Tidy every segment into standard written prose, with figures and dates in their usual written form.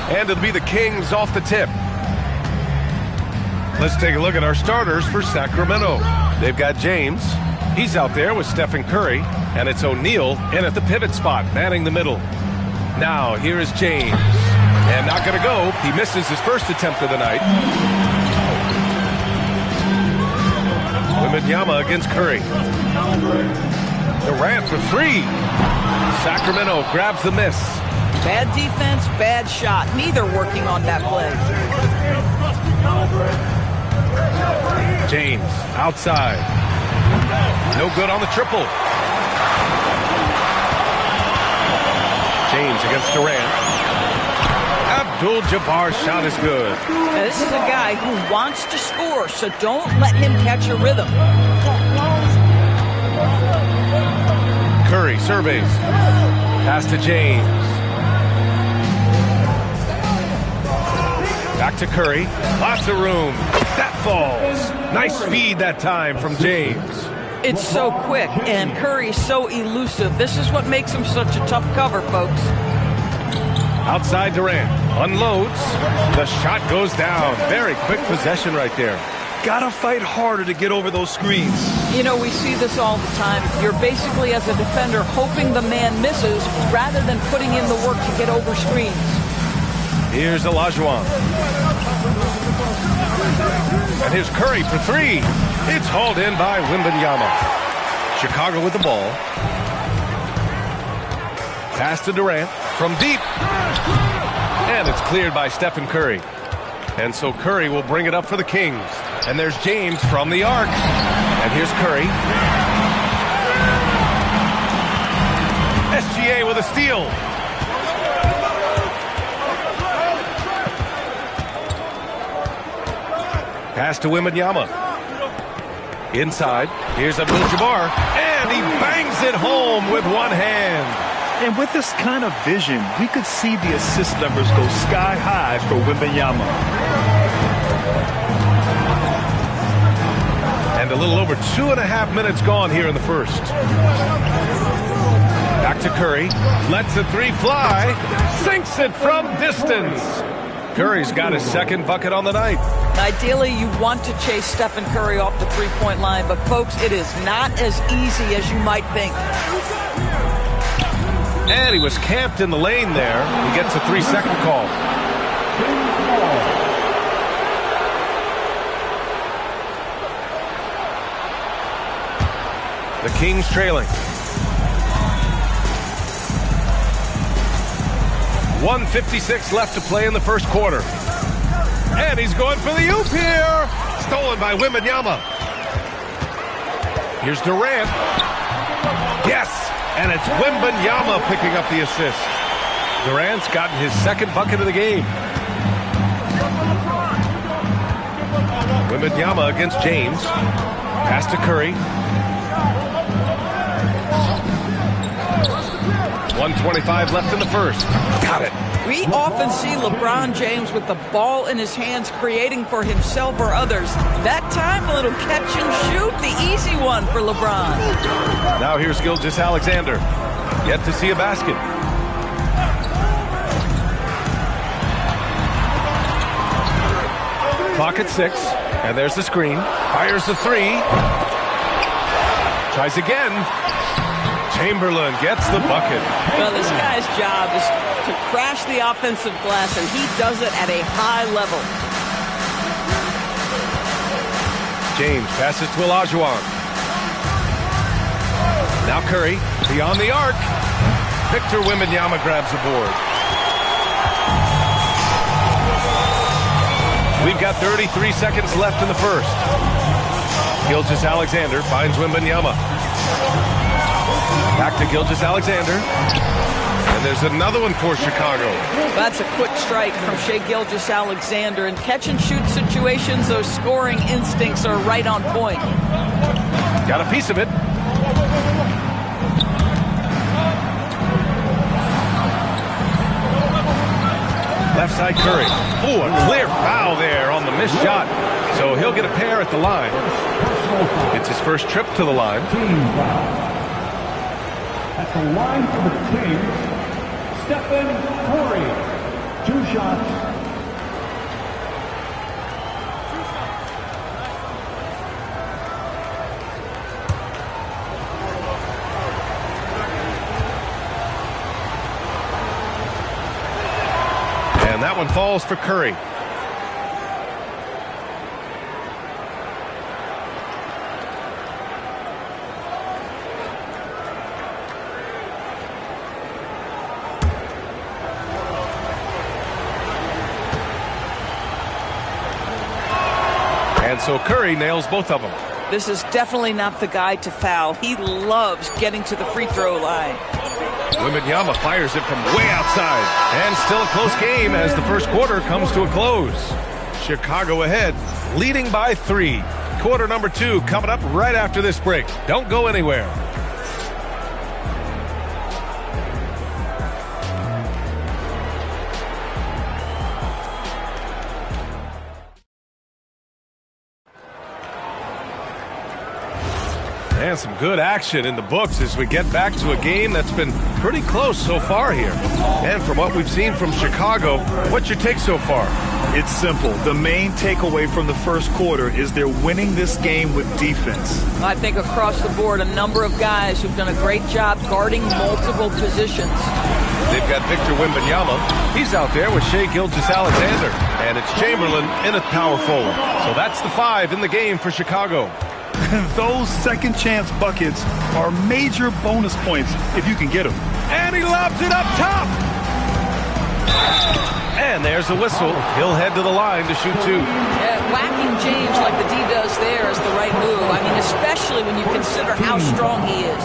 and it'll be the Kings off the tip. Let's take a look at our starters for Sacramento. They've got James. He's out there with Stephen Curry, and it's O'Neal in at the pivot spot, manning the middle. Now, here is James. And not going to go. He misses his first attempt of the night. Wembanyama against Curry. Durant for three. Sacramento grabs the miss. Bad defense, bad shot. Neither working on that play. James outside. No good on the triple. James against Durant. Abdul-Jabbar's shot is good. Now, this is a guy who wants to score, so don't let him catch a rhythm. Curry surveys. Pass to James. Back to Curry. Lots of room. That falls. Nice feed that time from James. It's so quick, and Curry's so elusive. This is what makes him such a tough cover, folks. Outside Durant. Unloads. The shot goes down. Very quick possession right there. Gotta fight harder to get over those screens. You know, we see this all the time. You're basically, as a defender, hoping the man misses rather than putting in the work to get over screens. Here's Olajuwon. And here's Curry for three. It's hauled in by Wembanyama. Chicago with the ball. Pass to Durant from deep. And it's cleared by Stephen Curry. And so Curry will bring it up for the Kings. And there's James from the arc. And here's Curry. SGA with a steal. Pass to Wembanyama. Inside. Here's Abdul-Jabbar. And he bangs it home with one hand. And with this kind of vision, we could see the assist numbers go sky high for Wembanyama. And a little over 2.5 minutes gone here in the first. Back to Curry. Lets the three fly. Sinks it from distance. Curry's got his second bucket on the night. Ideally, you want to chase Stephen Curry off the three-point line, but folks, it is not as easy as you might think. And he was camped in the lane there. He gets a 3-second call. The Kings trailing. 1:56 left to play in the first quarter. And he's going for the oop here. Stolen by Wembanyama. Here's Durant. Yes, and it's Wembanyama picking up the assist. Durant's gotten his second bucket of the game. Wembanyama against James. Pass to Curry. 1:25 left in the first. Got it. We often see LeBron James with the ball in his hands creating for himself or others. That time, a little catch and shoot, the easy one for LeBron. Now here's Gilgeous-Alexander. Yet to see a basket. Clock at 6, and there's the screen. Fires the three. Tries again. Chamberlain gets the bucket. Well, this guy's job is to crash the offensive glass, and he does it at a high level. James passes to Olajuwon. Now Curry, beyond the arc. Victor Wembanyama grabs the board. We've got 33 seconds left in the first. Gilgeous-Alexander finds Wembanyama. Back to Gilgeous-Alexander. And there's another one for Chicago. That's a quick strike from Shai Gilgeous-Alexander. In catch-and-shoot situations, those scoring instincts are right on point. Got a piece of it. Left side Curry. Oh, a clear foul there on the missed shot. So he'll get a pair at the line. It's his first trip to the line. At the line for the Kings, Stephen Curry. 2 shots. And that one falls for Curry. And so Curry nails both of them. This is definitely not the guy to foul. He loves getting to the free throw line. Wembanyama fires it from way outside. And still a close game as the first quarter comes to a close. Chicago ahead, leading by 3. Quarter number 2 coming up right after this break. Don't go anywhere. And some good action in the books as we get back to a game that's been pretty close so far here. And from what we've seen from Chicago, what's your take so far? It's simple. The main takeaway from the first quarter is they're winning this game with defense. I think across the board, a number of guys who've done a great job guarding multiple positions. They've got Victor Wembanyama. He's out there with Shai Gilgeous-Alexander. And it's Chamberlain in at power forward. So that's the 5 in the game for Chicago. Those second chance buckets are major bonus points if you can get them. And he lobs it up top. And there's the whistle. He'll head to the line to shoot 2. Yeah, whacking James like the D does there is the right move. I mean, especially when you consider how strong he is.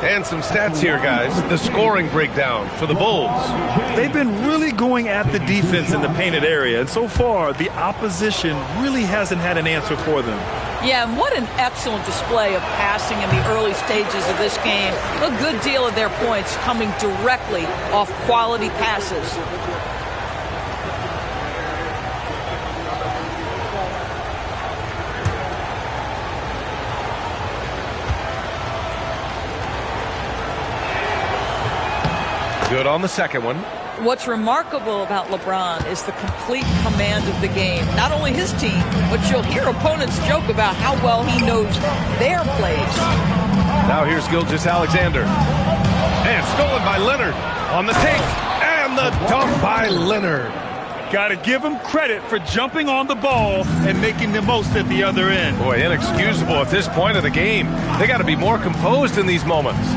And some stats here, guys. The scoring breakdown for the Bulls. They've been really going at the defense in the painted area, and so far, the opposition really hasn't had an answer for them. Yeah, and what an excellent display of passing in the early stages of this game. A good deal of their points coming directly off quality passes. Good on the second one. What's remarkable about LeBron is the complete command of the game. Not only his team, but you'll hear opponents joke about how well he knows their plays. Now here's Gilgeous-Alexander. And stolen by Leonard on the take. And the dunk by Leonard. Got to give him credit for jumping on the ball and making the most at the other end. Boy, inexcusable at this point of the game. They got to be more composed in these moments.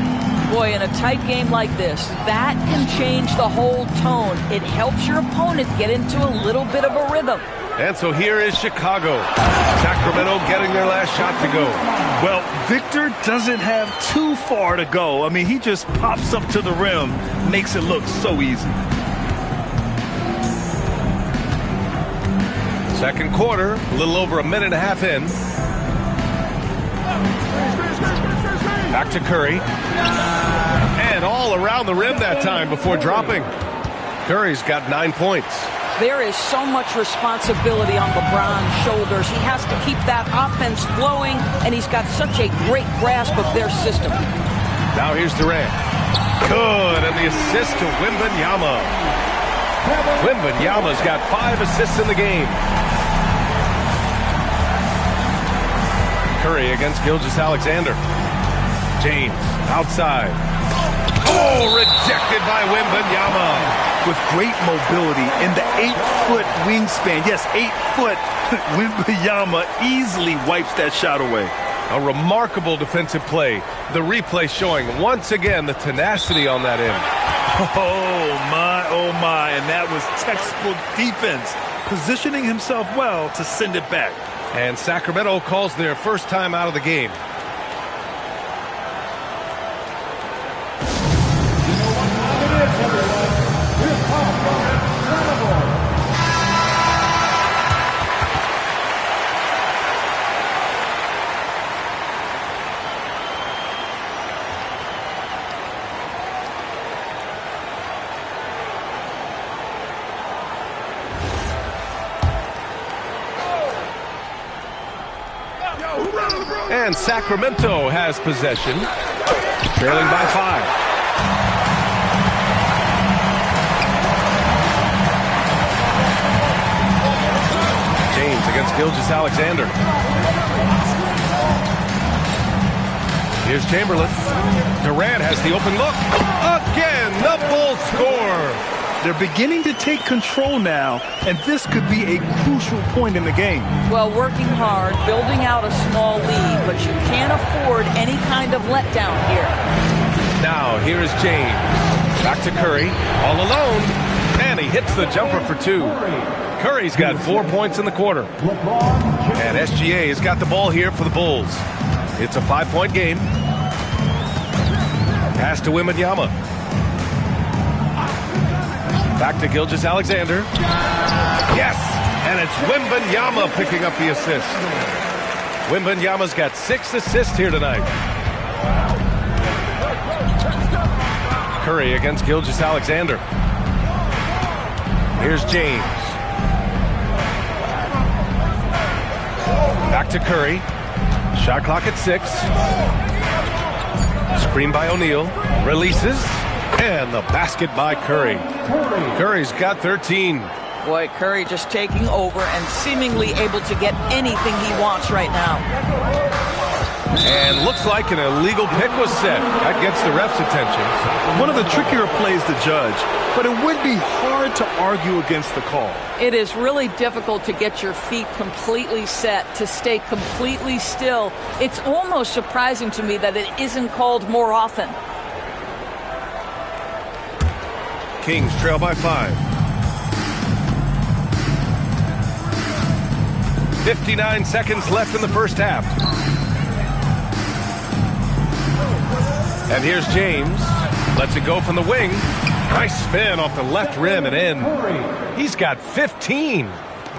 Boy, in a tight game like this, that can change the whole tone. It helps your opponent get into a little bit of a rhythm. And so here is Chicago. Sacramento getting their last shot to go. Well, Victor doesn't have too far to go. I mean, he just pops up to the rim, makes it look so easy. Second quarter, a little over a minute and a half in. Back to Curry. And all around the rim that time before dropping. Curry's got 9 points. There is so much responsibility on LeBron's shoulders. He has to keep that offense flowing, and he's got such a great grasp of their system. Now here's Durant. Good, and the assist to Wembanyama. Wembanyama's got 5 assists in the game. Curry against Gilgeous-Alexander. James outside. Oh, rejected by Wembanyama. With great mobility in the 8-foot wingspan. Yes, 8 foot. Wembanyama easily wipes that shot away. A remarkable defensive play. The replay showing once again the tenacity on that end. Oh my, and that was textbook defense. Positioning himself well to send it back. And Sacramento calls their first time out of the game. And Sacramento has possession, trailing by 5. James against Gilgeous-Alexander. Here's Chamberlain. Durant has the open look. Again, the Bulls score. They're beginning to take control now, and this could be a crucial point in the game. Well, working hard, building out a small lead, but you can't afford any kind of letdown here. Now, here is James. Back to Curry, all alone, and he hits the jumper for two. Curry's got 4 points in the quarter. And SGA has got the ball here for the Bulls. It's a 5-point game. Pass to Wembanyama. Back to Gilgeous-Alexander. Yes! And it's Wembanyama picking up the assist. Wembanyama's got 6 assists here tonight. Curry against Gilgeous-Alexander. Here's James. Back to Curry. Shot clock at 6. Screen by O'Neal. Releases. And the basket by Curry. Curry's got 13. Boy, Curry just taking over and seemingly able to get anything he wants right now. And looks like an illegal pick was set. That gets the ref's attention. One of the trickier plays to judge, but it would be hard to argue against the call. It is really difficult to get your feet completely set, to stay completely still. It's almost surprising to me that it isn't called more often. Kings trail by 5. 59 seconds left in the first half. And here's James. Lets it go from the wing. Nice spin off the left rim and in. He's got 15.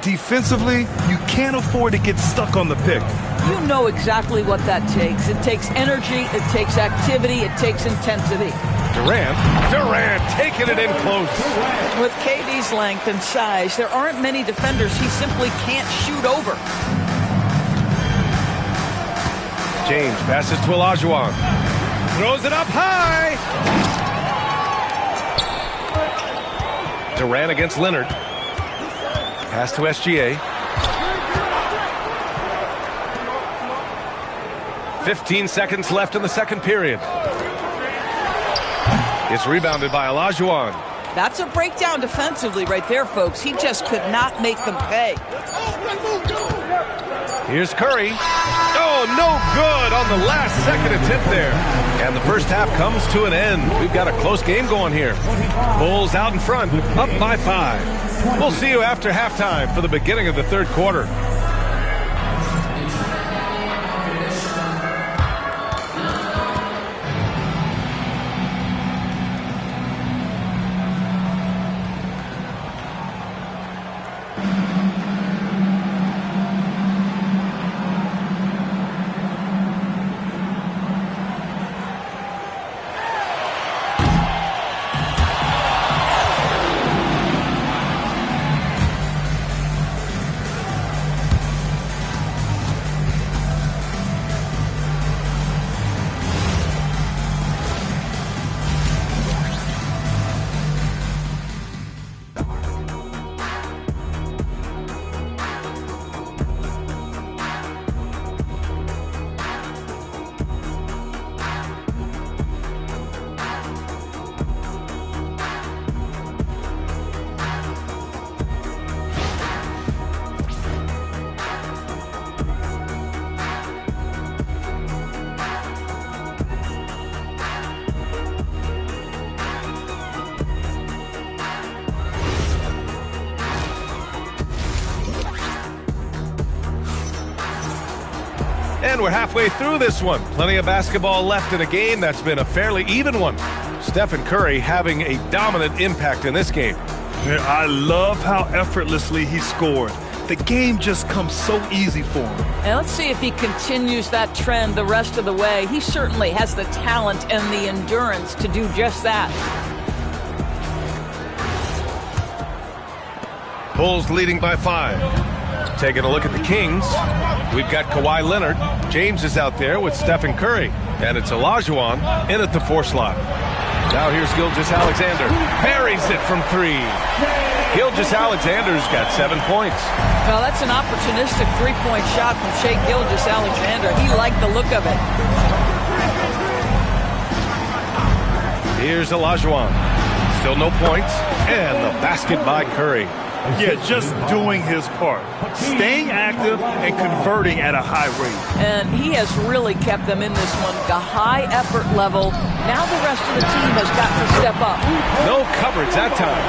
Defensively, you can't afford to get stuck on the pick. You know exactly what that takes. It takes energy, it takes activity, it takes intensity. Durant taking it in close. With KD's length and size, there aren't many defenders he simply can't shoot over. James passes to Olajuwon. Throws it up high. Durant against Leonard. Pass to SGA. 15 seconds left in the second period. It's rebounded by Olajuwon. That's a breakdown defensively right there, folks. He just could not make them pay. Here's Curry. Oh, no good on the last second attempt there. And the first half comes to an end. We've got a close game going here. Bulls out in front, up by 5. We'll see you after halftime for the beginning of the third quarter. And we're halfway through this one. Plenty of basketball left in a game that's been a fairly even one. Stephen Curry having a dominant impact in this game. I love how effortlessly he scored. The game just comes so easy for him. And let's see if he continues that trend the rest of the way. He certainly has the talent and the endurance to do just that. Bulls leading by 5. Taking a look at the Kings. We've got Kawhi Leonard. James is out there with Stephen Curry. And it's Olajuwon in at the 4 slot. Now here's Gilgeous-Alexander. Buries it from 3. Gilgeous-Alexander's got 7 points. Well, that's an opportunistic three-point shot from Shai Gilgeous-Alexander. He liked the look of it. Here's Olajuwon. Still no points. And the basket by Curry. Yeah, just doing his part. Staying active and converting at a high rate. And he has really kept them in this one. The high effort level. Now the rest of the team has got to step up. No coverage that time.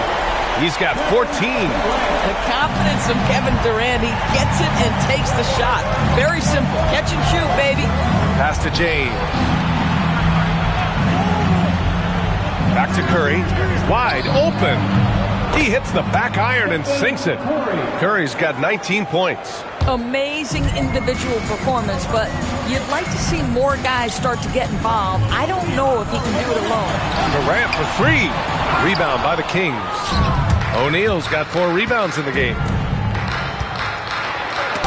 He's got 14. The confidence of Kevin Durant. He gets it and takes the shot. Very simple. Catch and shoot, baby. Pass to James. Back to Curry. Wide open. He hits the back iron and sinks it. Curry's got 19 points. Amazing individual performance, but you'd like to see more guys start to get involved. I don't know if he can do it alone. Durant for 3. Rebound by the Kings. O'Neal's got 4 rebounds in the game.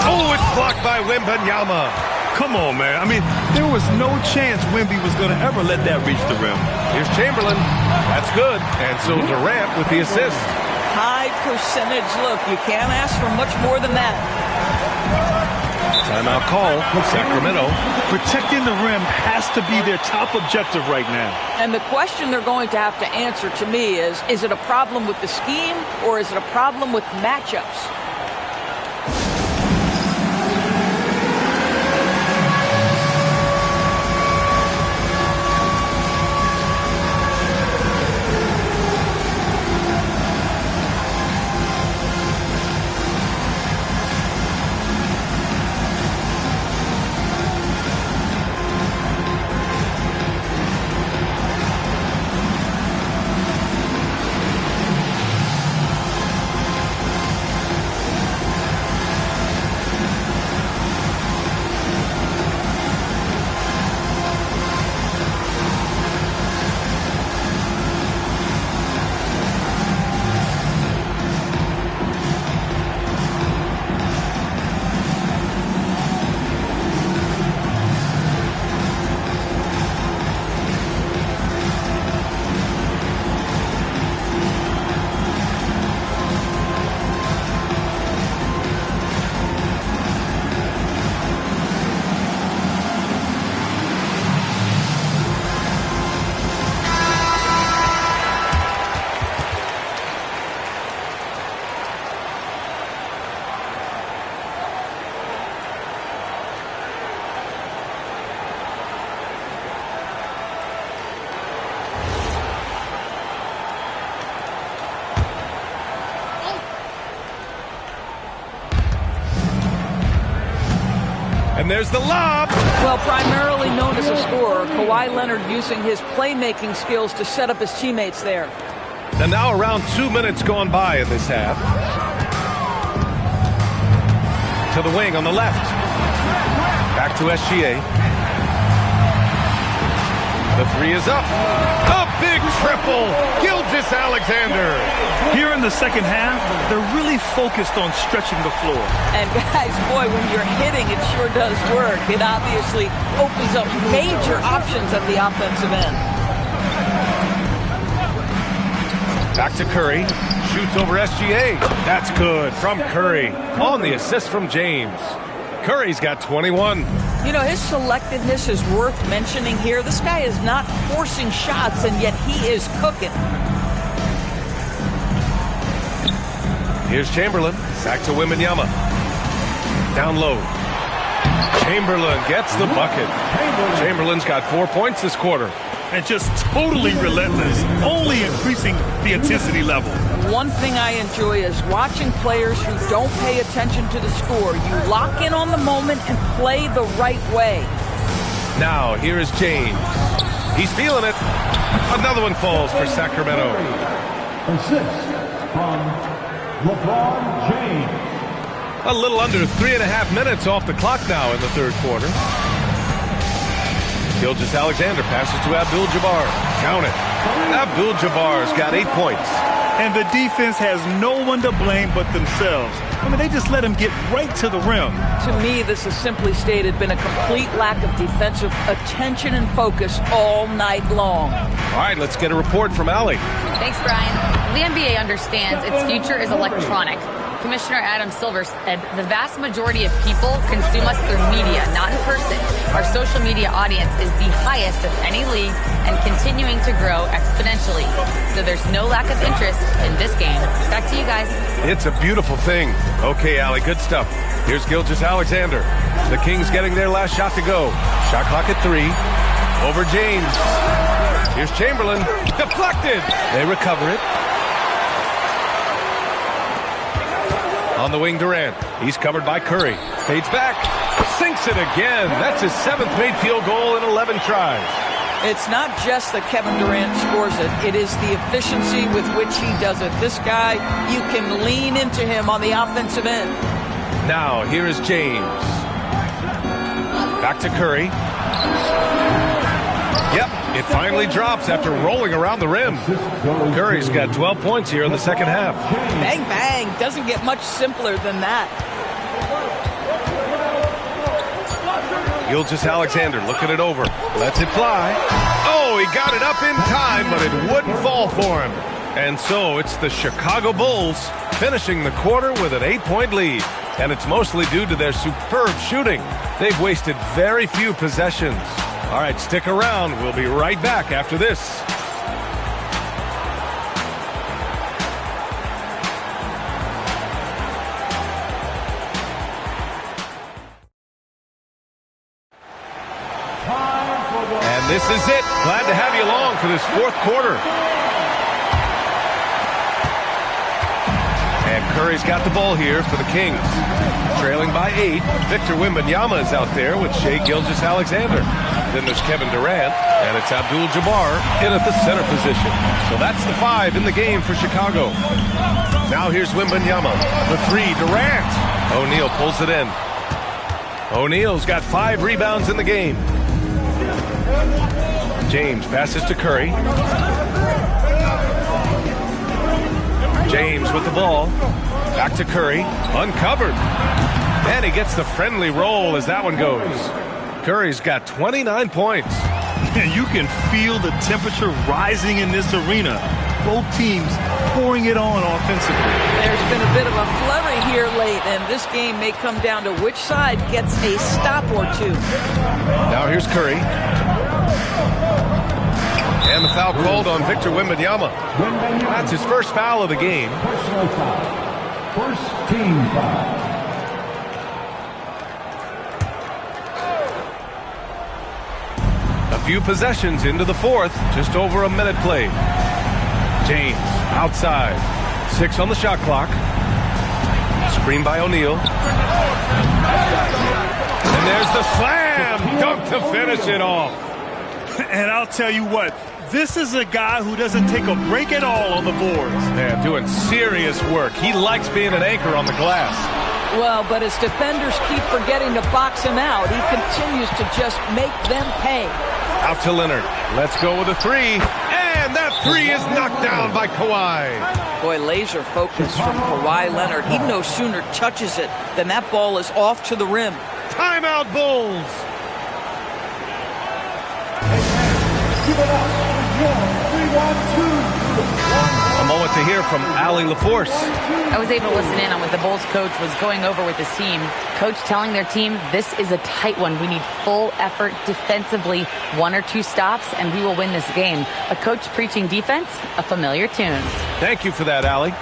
Oh, it's blocked by Wembanyama. Come on, man. I mean, there was no chance Wemby was going to ever let that reach the rim. Here's Chamberlain. That's good. And so Durant with the assist. High percentage look. You can't ask for much more than that. Timeout call from Sacramento. Protecting the rim has to be their top objective right now. And the question they're going to have to answer to me is it a problem with the scheme or is it a problem with matchups? And there's the lob. Well, primarily known as a scorer, Kawhi Leonard using his playmaking skills to set up his teammates there. And now around 2 minutes gone by in this half. To the wing on the left. Back to SGA. The 3 is up. A big triple. Gilgeous-Alexander. Here in the second half, they're really focused on stretching the floor. And guys, boy, when you're hitting, it sure does work. It obviously opens up major options at the offensive end. Back to Curry. Shoots over SGA. That's good from Curry. On the assist from James. Curry's got 21. You know, his selectiveness is worth mentioning here. This guy is not forcing shots, and yet he is cooking. Here's Chamberlain. Back to Wembanyama. Down low. Chamberlain gets the bucket. Chamberlain's got 4 points this quarter. And just totally relentless, only increasing the intensity level. One thing I enjoy is watching players who don't pay attention to the score. You lock in on the moment and play the right way. Now, here is James. He's feeling it. Another one falls for Sacramento. Assist from LeBron James. A little under 3.5 minutes off the clock now in the third quarter. Gilgeous-Alexander passes to Abdul-Jabbar. Count it. Abdul-Jabbar's got 8 points. And the defense has no one to blame but themselves. I mean, they just let him get right to the rim. To me, this has simply stated been a complete lack of defensive attention and focus all night long. All right, let's get a report from Allie. Thanks, Brian. The NBA understands its future is electronic. Commissioner Adam Silver said the vast majority of people consume us through media, not in person. Our social media audience is the highest of any league and continuing to grow exponentially. So there's no lack of interest in this game. Back to you guys. It's a beautiful thing. Okay, Allie, good stuff. Here's Gilgeous-Alexander. The Kings getting their last shot to go. Shot clock at 3. Over James. Here's Chamberlain. Deflected. They recover it. On the wing, Durant. He's covered by Curry. Fades back. Sinks it again. That's his 7th made field goal in 11 tries. It's not just that Kevin Durant scores it. It is the efficiency with which he does it. This guy, you can lean into him on the offensive end. Now, here is James. Back to Curry. Yep, it finally drops after rolling around the rim. Curry's got 12 points here in the second half. Bang, bang. Doesn't get much simpler than that. Gilgeous-Alexander looking it over. Lets it fly. Oh, he got it up in time, but it wouldn't fall for him. And so it's the Chicago Bulls finishing the quarter with an 8-point lead. And it's mostly due to their superb shooting. They've wasted very few possessions. All right, stick around. We'll be right back after this. And this is it. Glad to have you along for this 4th quarter. And Curry's got the ball here for the Kings. Trailing by 8. Victor Wembanyama is out there with Shai Gilgeous-Alexander. Then there's Kevin Durant, and it's Abdul-Jabbar in at the center position. So that's the 5 in the game for Chicago. Now here's Wembanyama. The 3, Durant. O'Neal pulls it in. O'Neal's got 5 rebounds in the game. James passes to Curry. James with the ball. Back to Curry. Uncovered. And he gets the friendly roll as that one goes. Curry's got 29 points. And you can feel the temperature rising in this arena. Both teams pouring it on offensively. There's been a bit of a flurry here late, and this game may come down to which side gets a stop or two. Now here's Curry. And the foul called on Victor Wembanyama. That's his first foul of the game. Personal foul. First team foul. A few possessions into the 4th, just over a minute played. James outside. 6 on the shot clock. Screen by O'Neal. And there's the slam dunk to finish it off. And I'll tell you what, this is a guy who doesn't take a break at all on the boards. Yeah, doing serious work. He likes being an anchor on the glass. Well, but as defenders keep forgetting to box him out, he continues to just make them pay. Out to Leonard. Let's go with a 3. And that 3 is knocked down by Kawhi. Boy, laser focus from Kawhi Leonard. He no sooner touches it than that ball is off to the rim. Timeout, Bulls. A moment to hear from Allie LaForce. I was able to listen in on what the Bulls coach was going over with his team. Coach telling their team, this is a tight one. We need full effort defensively, 1 or 2 stops, and we will win this game. A coach preaching defense, a familiar tune. Thank you for that, Allie.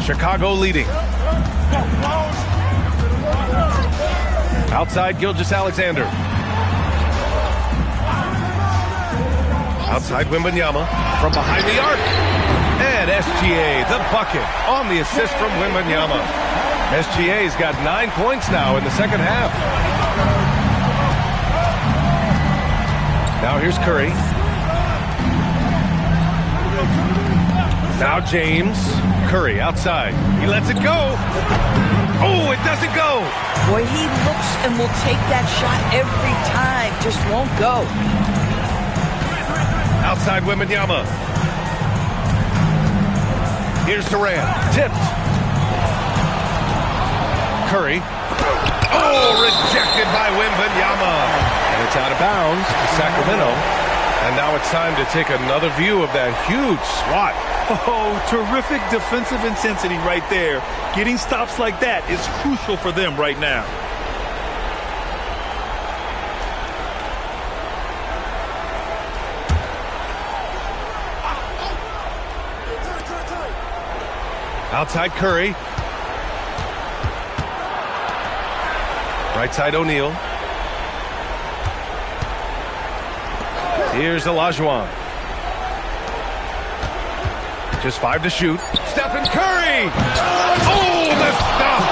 Chicago leading. Outside, Gilgeous-Alexander. Outside Wembanyama from behind the arc. And SGA, the bucket, on the assist from Wembanyama. SGA's got 9 points now in the second half. Now here's Curry. Now James. Curry outside. He lets it go. Oh, it doesn't go. Boy, he looks and will take that shot every time. Just won't go. Outside Wembanyama. Here's Durant. Tipped. Curry. Oh, rejected by Wembanyama. And it's out of bounds to Sacramento. And now it's time to take another view of that huge swat. Oh, terrific defensive intensity right there. Getting stops like that is crucial for them right now. Outside Curry. Right side O'Neal. Here's Olajuwon. Just 5 to shoot. Stephen Curry! Oh, the stuff!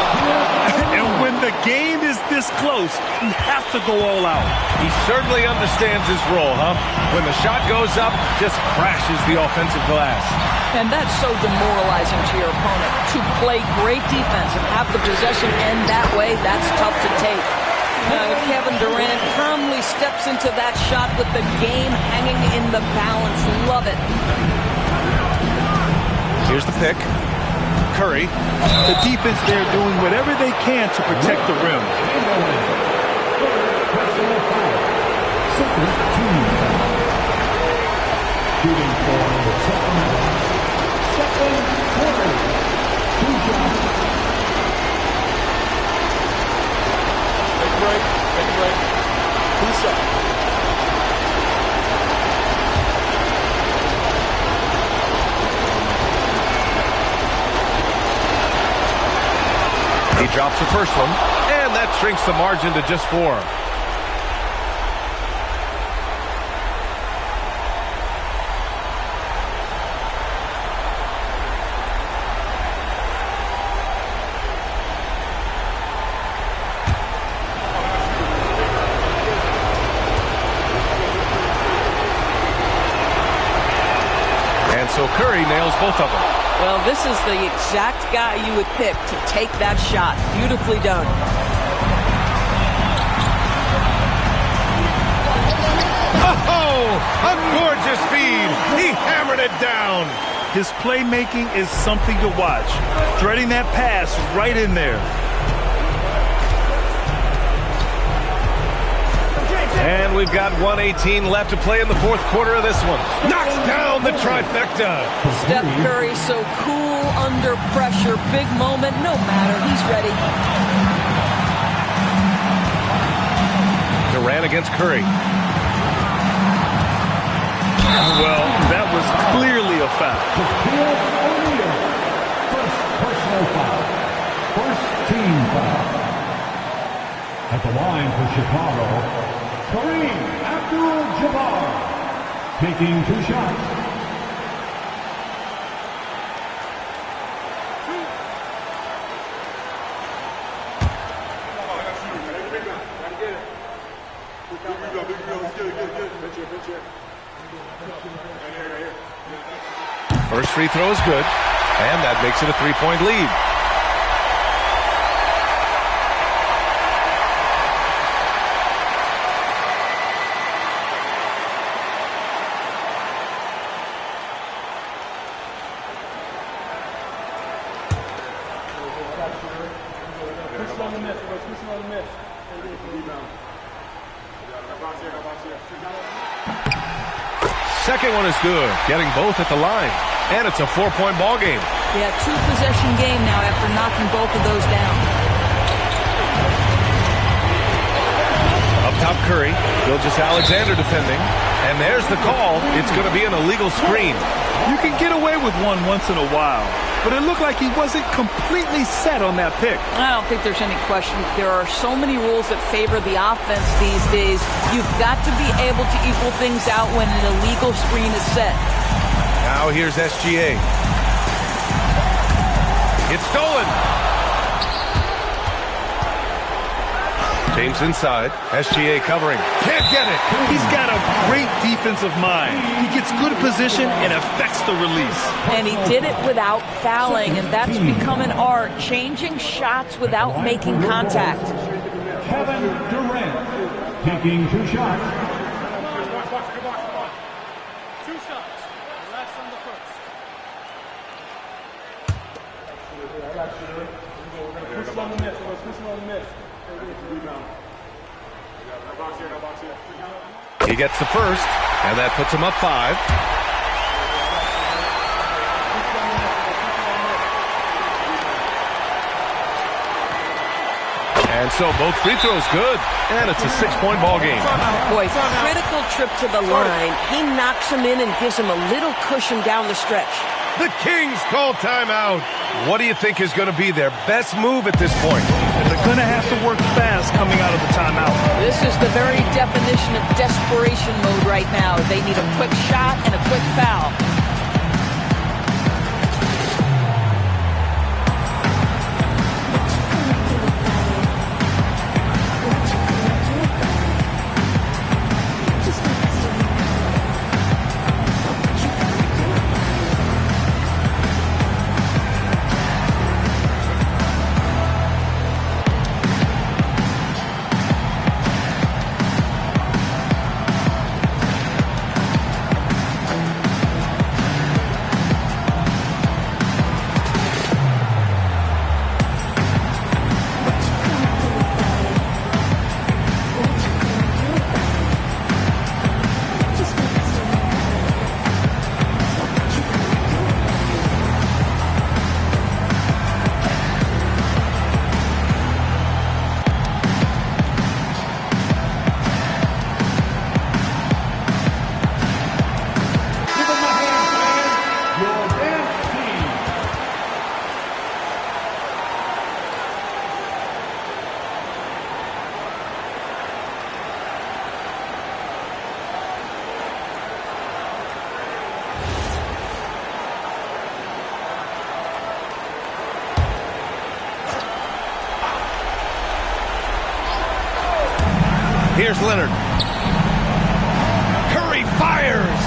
And when the game is this close, you have to go all out. He certainly understands his role, huh? When the shot goes up, just crashes the offensive glass. And that's so demoralizing to your opponent. To play great defense and have the possession end that way, that's tough to take. Kevin Durant firmly steps into that shot with the game hanging in the balance. Love it. Here's the pick. Curry. The defense there doing whatever they can to protect the rim. Shooting for the second quarter. 2 shots. Take a break. 2 shots. He drops the first one, and that shrinks the margin to just 4. So Curry nails both of them. Well, this is the exact guy you would pick to take that shot. Beautifully done. Oh, a gorgeous feed. He hammered it down. His playmaking is something to watch. Threading that pass right in there. And we've got 1:18 left to play in the 4th quarter of this one. Knocks down the trifecta. Steph Curry so cool under pressure. Big moment, no matter. He's ready. Durant against Curry. Well, that was clearly a foul. First personal foul. First team foul. At the line for Chicago, Kareem Abdul-Jabbar, taking 2 shots. First free throw is good, and that makes it a 3-point lead. Second one is good, getting both at the line. And it's a 4-point ball game. Yeah, 2-possession game now after knocking both of those down. Up top Curry, Gilgeous-Alexander defending. And there's the call. It's going to be an illegal screen. You can get away with one once in a while, but it looked like he wasn't completely set on that pick. I don't think there's any question. There are so many rules that favor the offense these days. You've got to be able to equal things out when an illegal screen is set. Now here's SGA. It's stolen. James inside. SGA covering. Can't get it. He's got a great defensive mind. He gets good position and affects the release. And he did it without fouling, and that's become an art. Changing shots without making contact. Kevin Durant, taking 2 shots. He gets the first, and that puts him up 5. And so both free throws good, and it's a 6-point ball game. Boy, critical trip to the line. He knocks him in and gives him a little cushion down the stretch. The Kings call timeout. What do you think is going to be their best move at this point? And they're going to have to work fast coming out of the timeout. This is the very definition of desperation mode right now. They need a quick shot and a quick foul. Here's Leonard. Curry fires,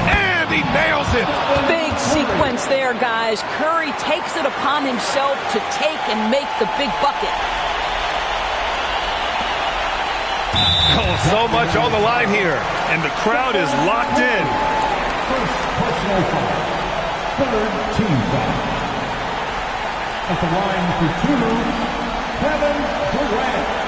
and he nails it. Big sequence there, guys. Curry takes it upon himself to take and make the big bucket. Oh, so much on the line here. And the crowd is locked in. First personal foul. Third team foul. At the line for 2, Kevin Durant.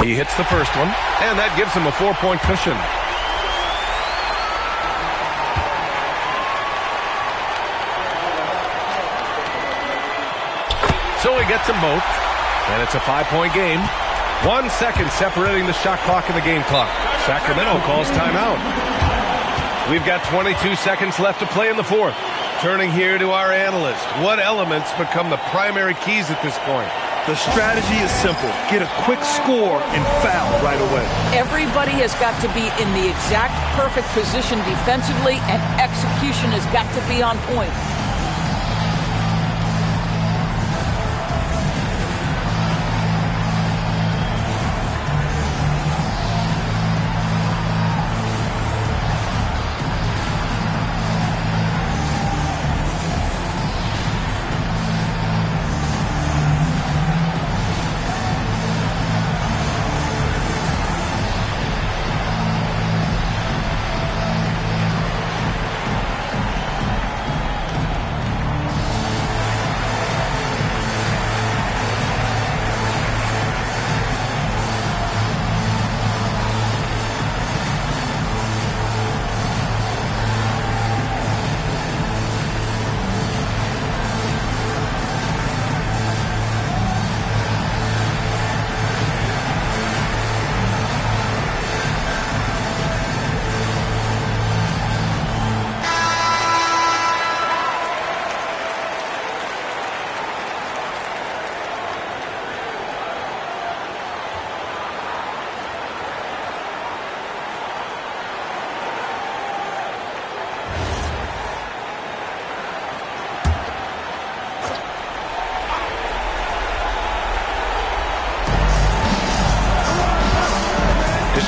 He hits the first one, and that gives him a 4-point cushion. So he gets them both, and it's a 5-point game. 1 second separating the shot clock and the game clock. Sacramento calls timeout. We've got 22 seconds left to play in the fourth. Turning here to our analyst. What elements become the primary keys at this point? The strategy is simple. Get a quick score and foul right away. Everybody has got to be in the exact perfect position defensively, and execution has got to be on point.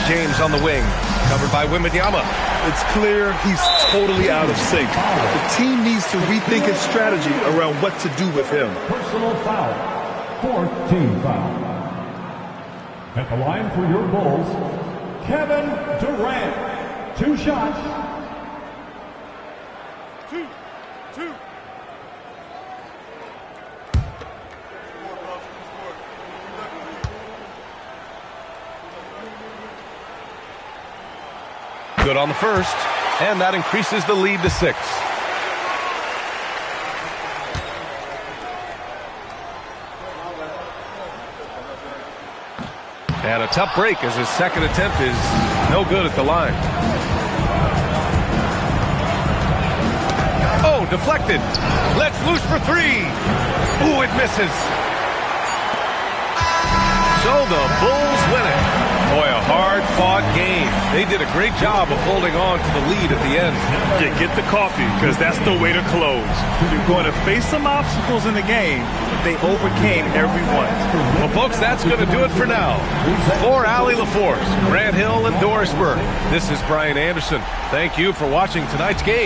James on the wing, covered by Wembanyama. It's clear he's totally out of sync. The team needs to rethink its strategy around what to do with him. Personal foul. Fourth team foul. At the line for your Bulls, Kevin Durant. 2 shots. Two. Good on the first, and that increases the lead to 6. And a tough break as his second attempt is no good at the line. Oh, deflected. Let's loose for 3. Ooh, it misses. So the Bulls win it. Boy, a hard-fought game. They did a great job of holding on to the lead at the end. Yeah, get the coffee, because that's the way to close. You're going to face some obstacles in the game, but they overcame every one. Well, folks, that's going to do it for now. For Allie LaForce, Grant Hill, and Doris Burke, this is Brian Anderson. Thank you for watching tonight's game.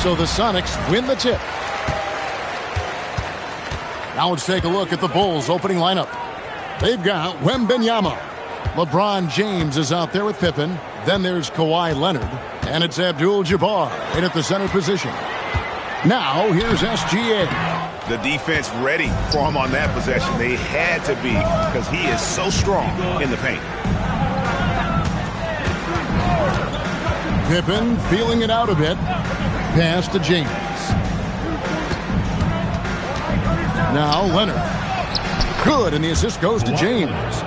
So the Sonics win the tip. Now let's take a look at the Bulls' opening lineup. They've got Wembanyama. LeBron James is out there with Pippen. Then there's Kawhi Leonard. And it's Abdul-Jabbar in at the center position. Now here's SGA. The defense ready for him on that possession. They had to be because he is so strong in the paint. Pippen feeling it out a bit. Pass to James. Now Leonard. Good, and the assist goes to James.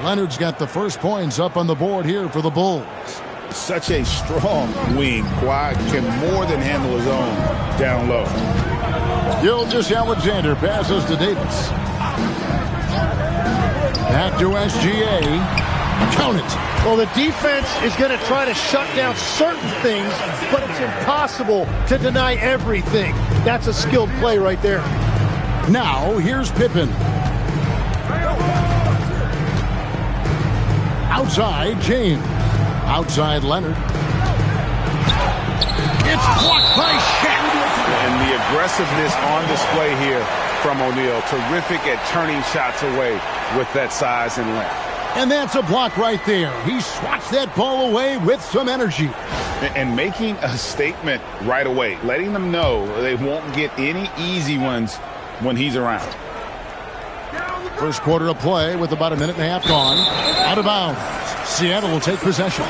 Leonard's got the first points up on the board here for the Bulls. Such a strong wing. Kawhi can more than handle his own down low. Gilgeous-Alexander passes to Davis. Back to SGA. Count it. Well, the defense is going to try to shut down certain things, but it's impossible to deny everything. That's a skilled play right there. Now, here's Pippen. Outside, James. Outside, Leonard. It's blocked by Shaq. And the aggressiveness on display here from O'Neal. Terrific at turning shots away with that size and length. And that's a block right there. He swats that ball away with some energy. And making a statement right away. Letting them know they won't get any easy ones when he's around. First quarter of play with about a minute and a half gone. Out of bounds. Seattle will take possession.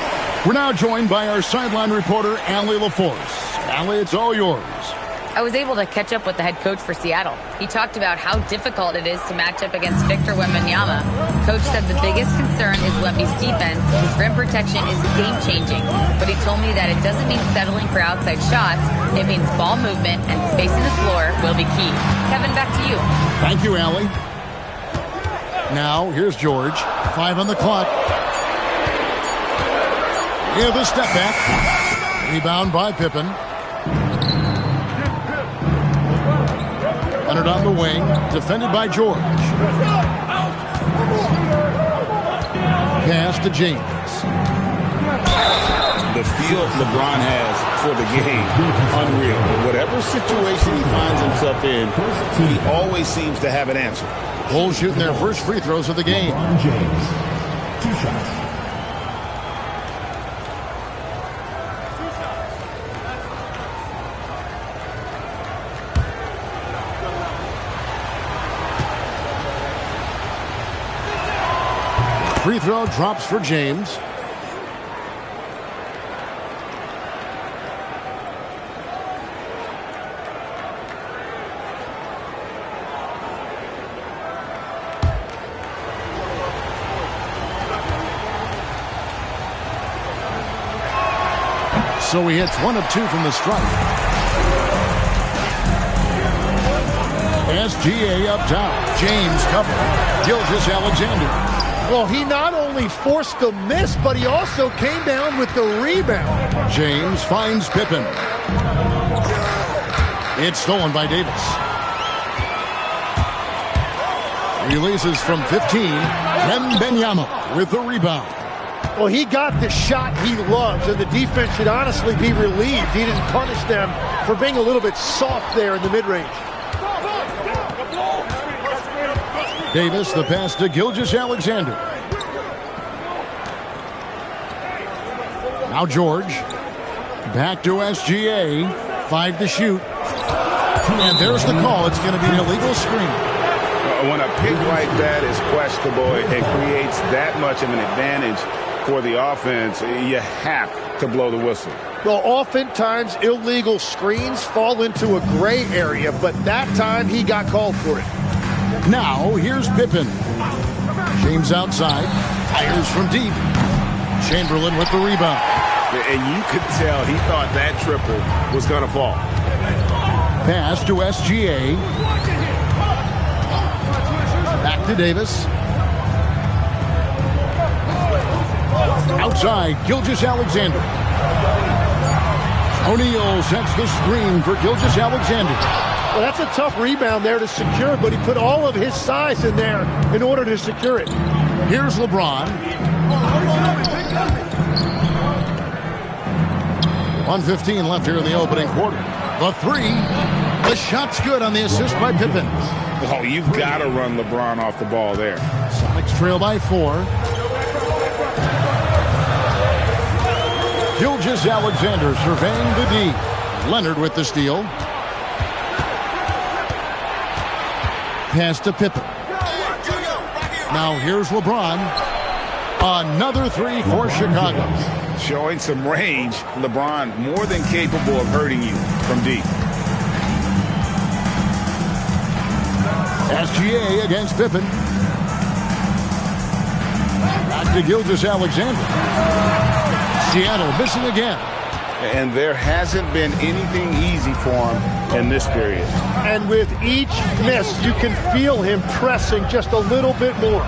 We're now joined by our sideline reporter, Allie LaForce. Allie, it's all yours. I was able to catch up with the head coach for Seattle. He talked about how difficult it is to match up against Victor Wembanyama. Coach said the biggest concern is Wemby's defense. His rim protection is game-changing. But he told me that it doesn't mean settling for outside shots. It means ball movement and spacing the floor will be key. Kevin, back to you. Thank you, Allie. Now, here's George. 5 on the clock. Yeah, the step back. Rebound by Pippen. Leonard on the wing. Defended by George. Pass to James. The feel LeBron has for the game, unreal. Whatever situation he finds himself in, he always seems to have an answer. Bulls shooting their first free throws of the game. LeBron James, 2 shots. Free throw drops for James. So he hits 1 of 2 from the stripe. SGA up top. James covered. Gilgeous-Alexander. Well, he not only forced the miss, but he also came down with the rebound. James finds Pippen. It's stolen by Davis. Releases from 15. Wembanyama with the rebound. Well, he got the shot he loves, and the defense should honestly be relieved. He didn't punish them for being a little bit soft there in the mid-range. Davis, the pass to Gilgeous-Alexander. Now George. Back to SGA. 5 to shoot. And there's the call. It's going to be an illegal screen. When a pick like that is questionable, it creates that much of an advantage for the offense. You have to blow the whistle. Well, oftentimes illegal screens fall into a gray area, but that time he got called for it. Now, here's Pippen. James outside. Fires from deep. Chamberlain with the rebound. And you could tell he thought that triple was going to fall. Pass to SGA. Back to Davis. Outside, Gilgeous-Alexander. O'Neal sets the screen for Gilgeous-Alexander. Well, that's a tough rebound there to secure, but he put all of his size in there in order to secure it. Here's LeBron. 1:15 left here in the opening quarter. The three. The shot's good on the assist by Pippen. Oh, you've got to run LeBron off the ball there. Sonics trail by 4. Gilgeous-Alexander surveying the D. Leonard with the steal. Pass to Pippen. Now here's LeBron. Another three for Chicago. Showing some range. LeBron more than capable of hurting you from deep. SGA against Pippen. Back to Gilgeous-Alexander. Seattle missing again. And there hasn't been anything easy for him in this period. And with each miss, you can feel him pressing just a little bit more.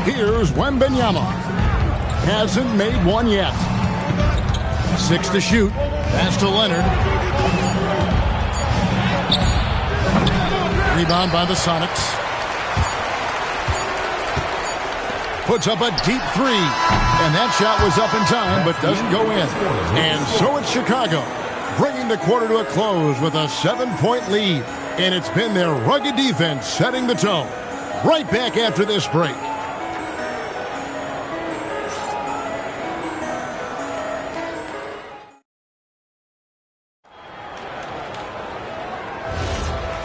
Here's Wembanyama. Hasn't made one yet. 6 to shoot. Pass to Leonard. Rebound by the Sonics. Puts up a deep three. And that shot was up in time, but doesn't go in. And so it's Chicago, bringing the quarter to a close with a 7-point lead. And it's been their rugged defense setting the tone. Right back after this break.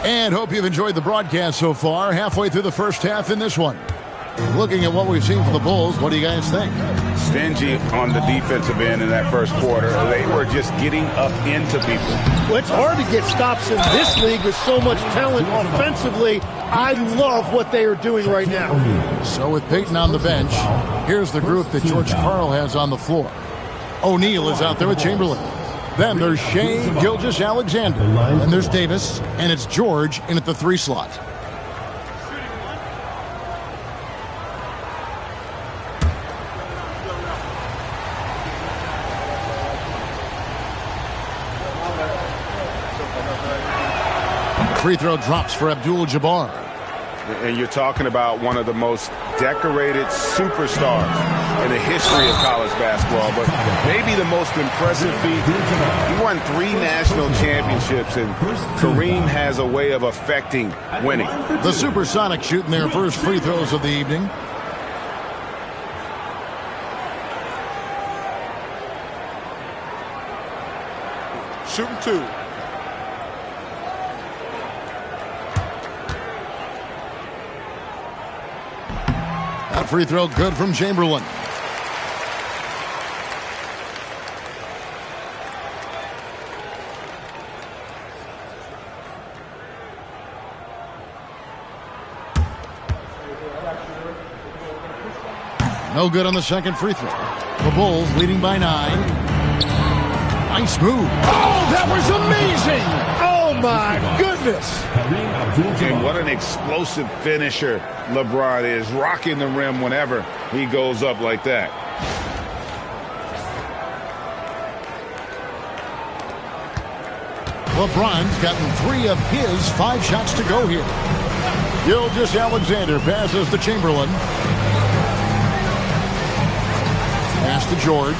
And hope you've enjoyed the broadcast so far. Halfway through the first half in this one. Looking at what we've seen from the Bulls, what do you guys think? Stingy on the defensive end in that first quarter. They were just getting up into people. Well, it's hard to get stops in this league with so much talent offensively. I love what they are doing right now. So with Peyton on the bench, here's the group that George Karl has on the floor. O'Neal is out there with Chamberlain. Then there's Shea Gilgeous-Alexander. Then there's Davis, and it's George in at the 3 slot. Free throw drops for Abdul-Jabbar. And you're talking about one of the most decorated superstars in the history of college basketball, but maybe the most impressive feat. He won 3 national championships, and Kareem has a way of affecting winning. The Supersonics shooting their first free throws of the evening. Shooting 2. That free throw good from Chamberlain. No good on the second free throw. The Bulls leading by 9. Nice move. Oh, that was amazing! Oh, my goodness! And what an explosive finisher LeBron is, rocking the rim whenever he goes up like that. LeBron's gotten 3 of his 5 shots to go here. Gilgeous-Alexander passes to Chamberlain. Pass to George.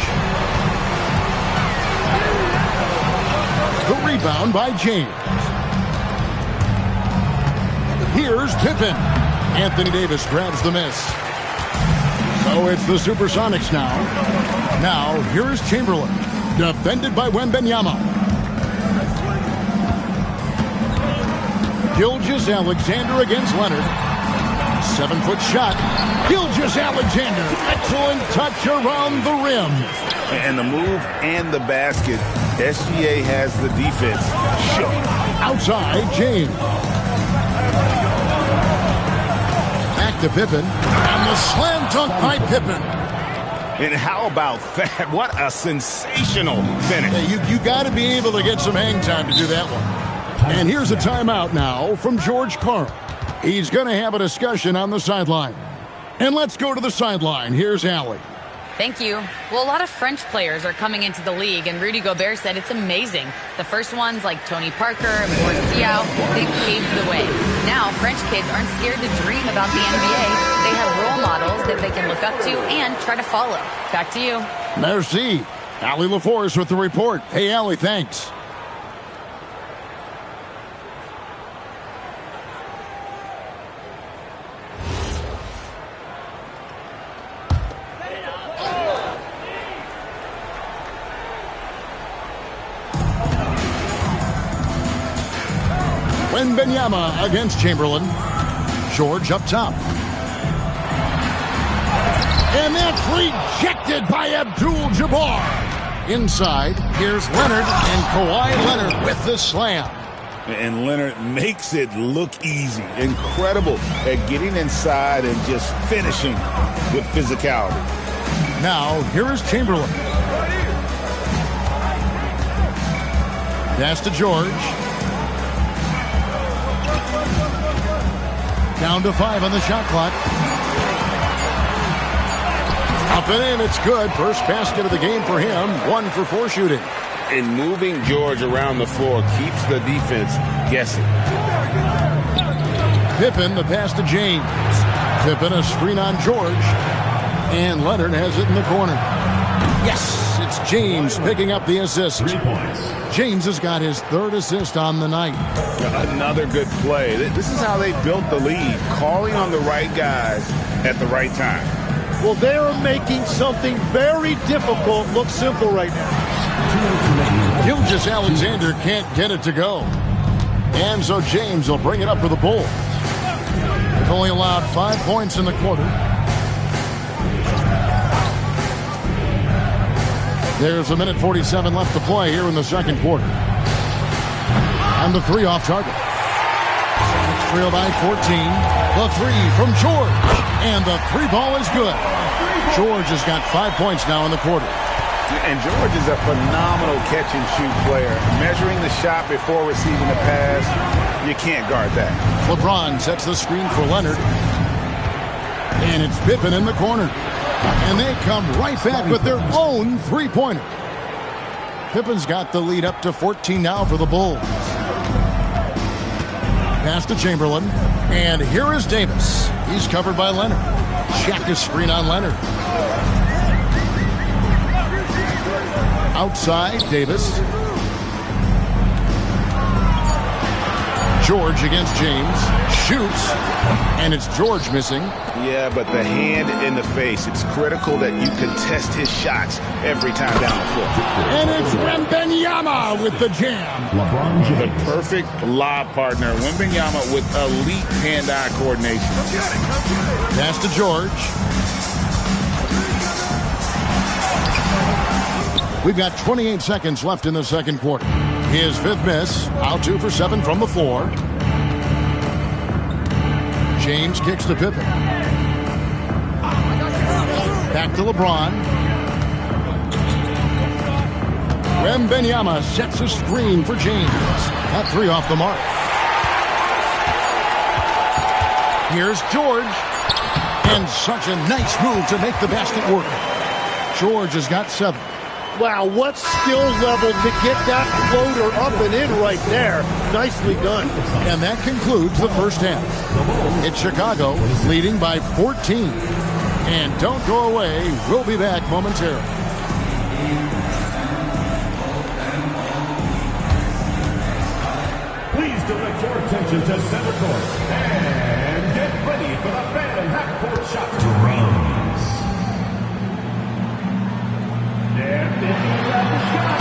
The rebound by James. Here's Pippen. Anthony Davis grabs the miss. So it's the Supersonics now. Now, here's Chamberlain. Defended by Wembanyama. Gilgeous-Alexander against Leonard. 7-foot shot. Gilgeous-Alexander. Excellent touch around the rim. And the move and the basket. SGA has the defense shook. Outside, James. Back to Pippen. And the slam dunk by Pippen. And how about that? What a sensational finish. Hey, you got to be able to get some hang time to do that one. And here's a timeout now from George Karl. He's going to have a discussion on the sideline. And let's go to the sideline. Here's Allie. Thank you. Well, a lot of French players are coming into the league, and Rudy Gobert said it's amazing. The first ones, like Tony Parker and Boris Diaw, they paved the way. Now, French kids aren't scared to dream about the NBA. They have role models that they can look up to and try to follow. Back to you. Merci. Allie LaForce with the report. Hey, Allie, thanks. Wembanyama against Chamberlain. George up top. And that's rejected by Abdul-Jabbar. Inside, here's Leonard, and Kawhi Leonard with the slam. And Leonard makes it look easy. Incredible at getting inside and just finishing with physicality. Now, here is Chamberlain. Pass to George. Down to 5 on the shot clock. Up and in, it's good. First basket of the game for him. 1 for 4 shooting. And moving George around the floor keeps the defense guessing. Pippen, the pass to James. Pippen, a screen on George. And Leonard has it in the corner. Yes, it's James picking up the assist. 3 points. James has got his 3rd assist on the night. Another good play. This is how they built the lead, calling on the right guys at the right time. Well, they are making something very difficult look simple right now. Gilgeous Alexander can't get it to go. And so James will bring it up for the Bulls. They've only allowed 5 points in the quarter. There's 1:47 left to play here in the second quarter. And the 3 off target. It's trailed by 14. The 3 from George. And the 3 ball is good. George has got 5 points now in the quarter. And George is a phenomenal catch-and-shoot player. Measuring the shot before receiving the pass, you can't guard that. LeBron sets the screen for Leonard. And it's Pippen in the corner. And they come right back with their own 3-pointer. Pippen's got the lead up to 14 now for the Bulls. Pass to Chamberlain. And here is Davis. He's covered by Leonard. Check his screen on Leonard. Outside, Davis. George against James. Shoots. And it's George missing. Yeah, but the hand in the face. It's critical that you contest his shots every time down the floor. And it's Wembanyama with the jam. LeBron The James. perfect lob partner. Wembanyama with elite hand-eye coordination. Pass to George. We've got 28 seconds left in the second quarter. His 5th miss. Out 2 for 7 from the floor. James kicks to Pippen. Back to LeBron. Wembanyama sets a screen for James. That 3 off the mark. Here's George. And such a nice move to make the basket work. George has got 7. Wow, what skill level to get that floater up and in right there. Nicely done. And that concludes the first half. It's Chicago leading by 14. And don't go away. We'll be back momentarily. Please direct your attention to center court. And get ready for the fan half-court shot. Drums. And then you grab the shot.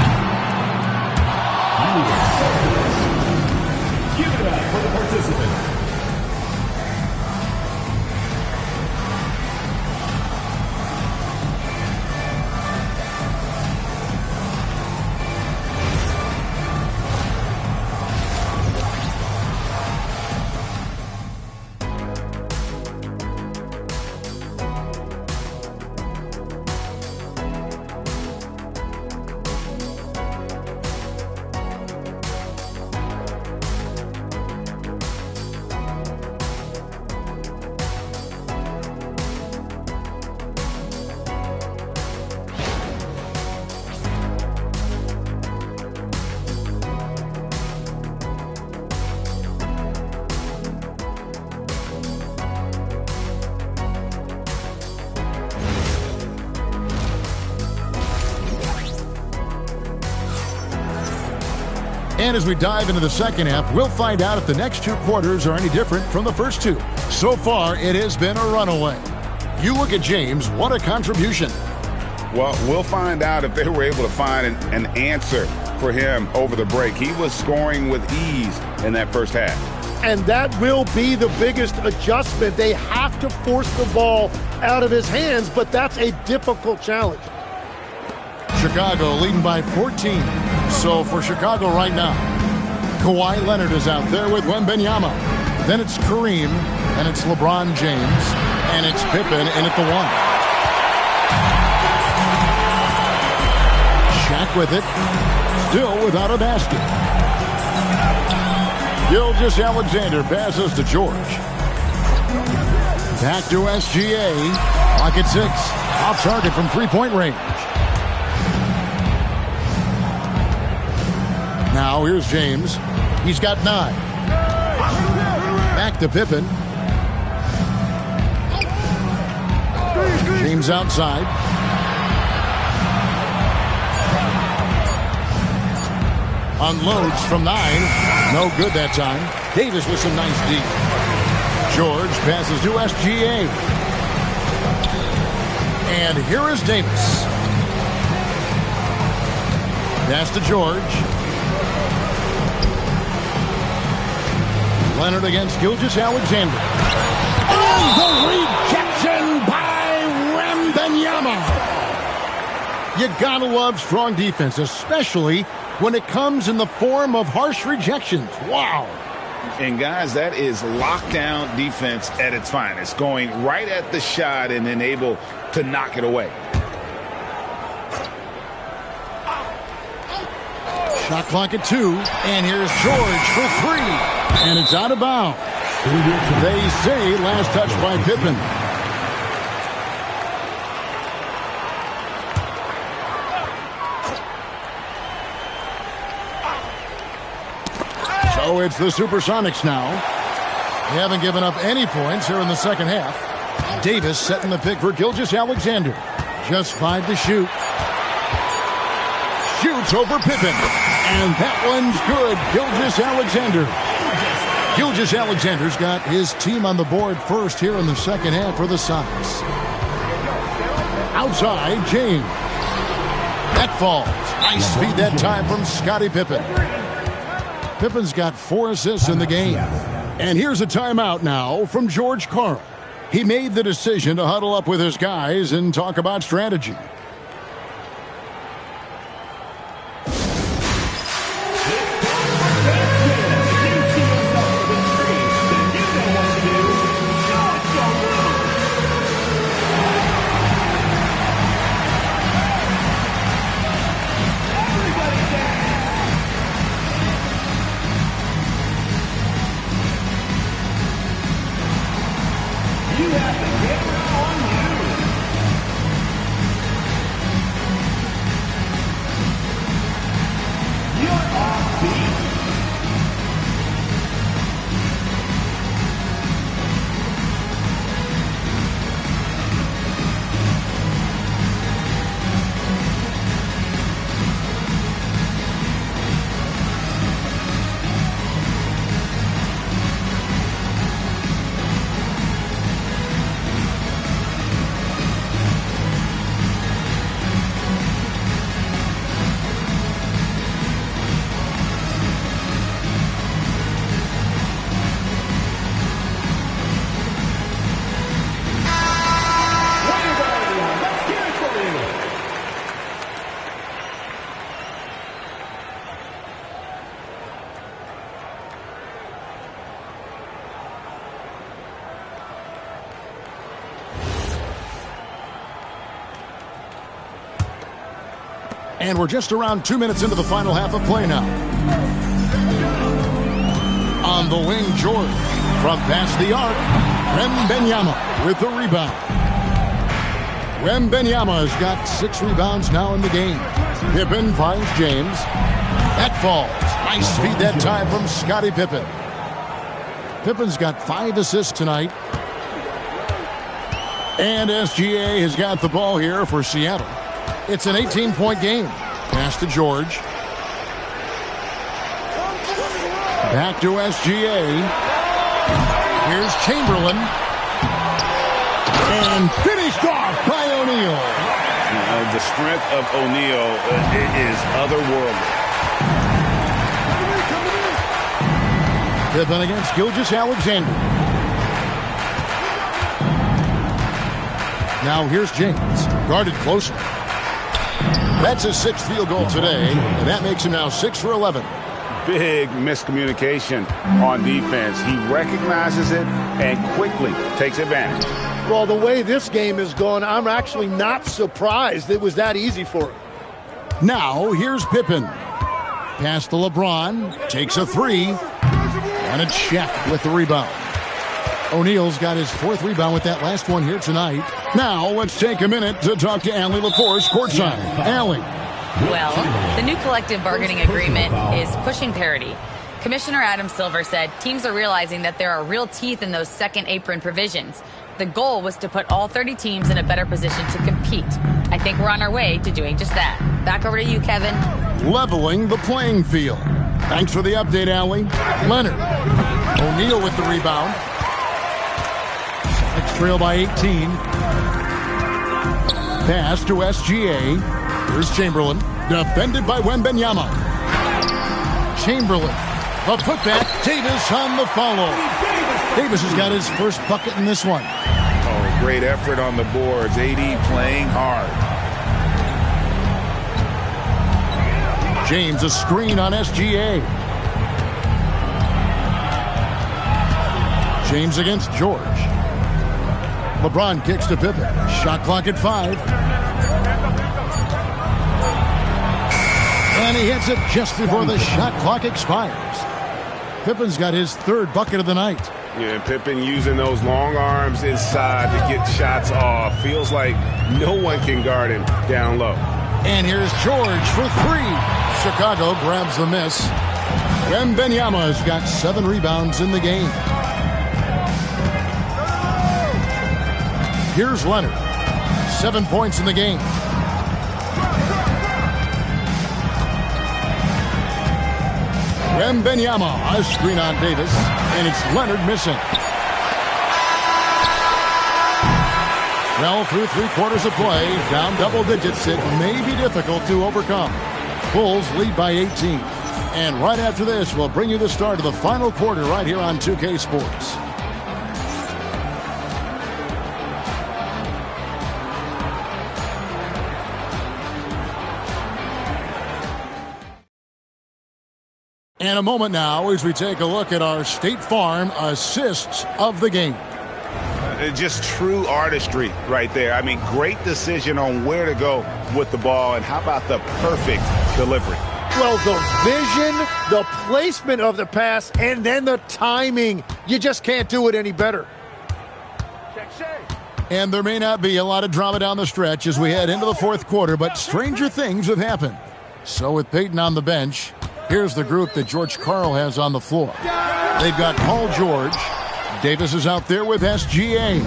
You accept this. Give it up for the participant. And as we dive into the second half, we'll find out if the next 2 quarters are any different from the first 2. So far, it has been a runaway. You look at James, what a contribution. Well, we'll find out if they were able to find an answer for him over the break. He was scoring with ease in that first half. And that will be the biggest adjustment. They have to force the ball out of his hands, but that's a difficult challenge. Chicago leading by 14. So for Chicago right now, Kawhi Leonard is out there with Wembanyama. Then it's Kareem, and it's LeBron James, and it's Pippen in at the 1. Shaq with it, still without a basket. Gilgeous-Alexander passes to George. Back to SGA. Clock at 6. Off target from three-point range. Now here's James. He's got 9. Back to Pippen. James outside. Unloads from 9. No good that time. Davis with some nice deep. George passes to SGA. And here is Davis. Pass to George. Leonard against Gilgeous-Alexander. And the rejection by Wembanyama. You gotta love strong defense, especially when it comes in the form of harsh rejections. Wow. And guys, that is lockdown defense at its finest. Going right at the shot and then able to knock it away. Shot clock at 2. And here's George for 3. And it's out of bounds. They say last touch by Pippen. So it's the Supersonics now. They haven't given up any points here in the second half. Davis setting the pick for Gilgeous-Alexander. Just 5 to shoot. Shoots over Pippen. And that one's good. Gilgeous-Alexander. Gilgeous-Alexander's got his team on the board first here in the second half for the Sonics. Outside, James. That falls. Nice feed that time from Scottie Pippen. Pippen's got 4 assists in the game. And here's a timeout now from George Karl. He made the decision to huddle up with his guys and talk about strategy. And we're just around 2 minutes into the final half of play now. On the wing, George. From past the arc, Wembanyama with the rebound. Wembanyama has got 6 rebounds now in the game. Pippen finds James. That falls. Nice feed that time from Scottie Pippen. Pippen's got 5 assists tonight. And SGA has got the ball here for Seattle. It's an 18-point game. Pass to George. Back to SGA. Here's Chamberlain. And finished off by O'Neal. The strength of O'Neal is otherworldly. Pippen against Gilgeous-Alexander. Now here's James, guarded closely. That's his 6th field goal today, and that makes him now 6 for 11. Big miscommunication on defense. He recognizes it and quickly takes advantage. Well, the way this game is going, I'm actually not surprised it was that easy for him. Now here's Pippen. Pass to LeBron, takes a 3, and it's Shaq with the rebound. O'Neal's got his 4th rebound with that last one here tonight. Now let's take a minute to talk to Allie LaForce courtside. Allie. Well, the new collective bargaining agreement is pushing parity. Commissioner Adam Silver said teams are realizing that there are real teeth in those second apron provisions. The goal was to put all 30 teams in a better position to compete. I think we're on our way to doing just that. Back over to you, Kevin. Leveling the playing field. Thanks for the update, Allie. Leonard. O'Neal with the rebound. Celtics trail by 18. Pass to SGA. Here's Chamberlain. Defended by Wembanyama. Chamberlain. A putback. Davis on the follow. Davis has got his first bucket in this one. Oh, great effort on the boards. AD playing hard. James, a screen on SGA. James against George. LeBron kicks to Pippen. Shot clock at 5. And he hits it just before the shot clock expires. Pippen's got his 3rd bucket of the night. Yeah, Pippen using those long arms inside to get shots off. Feels like no one can guard him down low. And here's George for 3. Chicago grabs the miss. Wembanyama's got 7 rebounds in the game. Here's Leonard. 7 points in the game. Wembanyama, a screen on Davis, and it's Leonard missing. Well, through 3/4 of play, down double digits, it may be difficult to overcome. Bulls lead by 18. And right after this, we'll bring you the start of the final quarter right here on 2K Sports. And a moment now as we take a look at our State Farm assists of the game. Just true artistry right there. I mean, great decision on where to go with the ball, and how about the perfect delivery? Well, the vision, the placement of the pass, and then the timing. You just can't do it any better. And there may not be a lot of drama down the stretch as we head into the 4th quarter, but stranger things have happened. So with Peyton on the bench, here's the group that George Karl has on the floor. They've got Paul George. Davis is out there with SGA.